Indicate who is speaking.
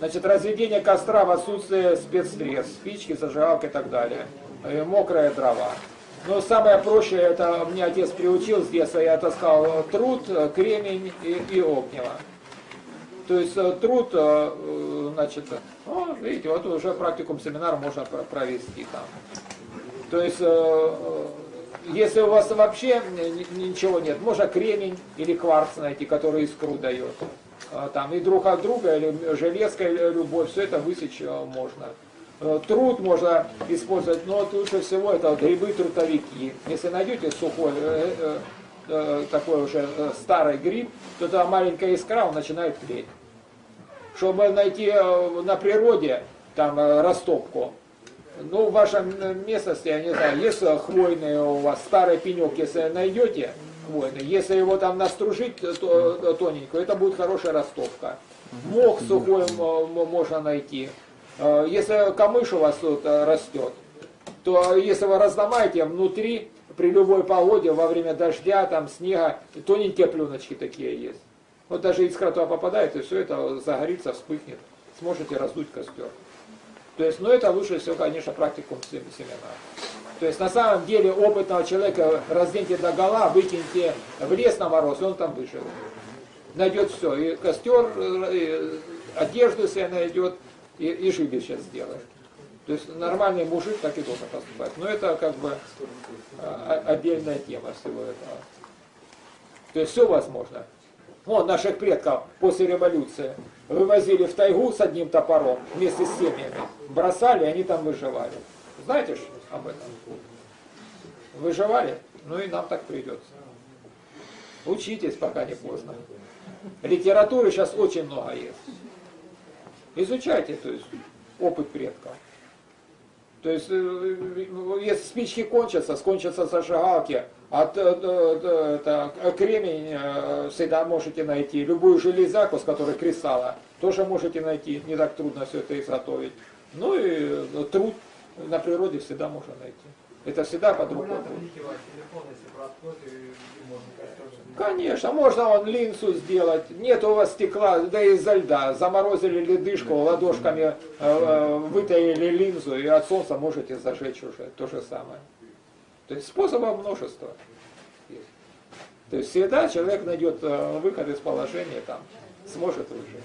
Speaker 1: Значит, разведение костра в отсутствие спецсредств, спички, зажигалка и так далее. Мокрые дрова. Но самое проще, это мне отец приучил с детства, я таскал труд, кремень и огнево. То есть труд, значит, ну, видите, вот уже практикум семинар можно провести там. То есть, если у вас вообще ничего нет, можно кремень или кварц найти, который искру дает. Там и друг от друга, или железка, или любовь, все это высечь можно. Труд можно использовать, но лучше всего это вот грибы-трутовики. Если найдете сухой, такой уже старый гриб, то тогда маленькая искра, он начинает тлеть. Чтобы найти на природе там растопку, ну в вашем местности, я не знаю, есть хвойный у вас старый пенек, если найдете хвойный, если его там настружить тоненько, это будет хорошая растопка. Мох сухой можно найти. Если камыш у вас тут растет, то если вы разломаете внутри, при любой погоде, во время дождя, там, снега, тоненькие пленочки такие есть. Вот даже искра туда попадает, и все это загорится, вспыхнет. Сможете раздуть костер. То есть, ну это лучше всего, конечно, практикум семинар. То есть, на самом деле, опытного человека разденьте догола, выкиньте в лес на мороз, и он там выживет. Найдет все, и костер, и одежду себе найдет, и жилище сделает. То есть нормальный мужик так и должен поступать. Но это как бы отдельная тема всего этого. То есть все возможно. Вот наших предков после революции вывозили в тайгу с одним топором вместе с семьями. Бросали, и они там выживали. Знаете ж об этом? Выживали? Ну и нам так придется. Учитесь, пока не поздно. Литературы сейчас очень много есть. Изучайте, то есть, опыт предков. То есть, если спички кончатся, скончатся зажигалки, а кремень всегда можете найти. Любую железяку, с которой кресало, тоже можете найти. Не так трудно все это изготовить. Ну и труд на природе всегда можно найти. Это всегда под рукой. Конечно, можно вон линзу сделать. Нет у вас стекла, да изо льда. Заморозили ледышку, ладошками вытаили линзу, и от солнца можете зажечь уже то же самое. То есть способов множество есть. То есть всегда человек найдет выход из положения, там, сможет выжить.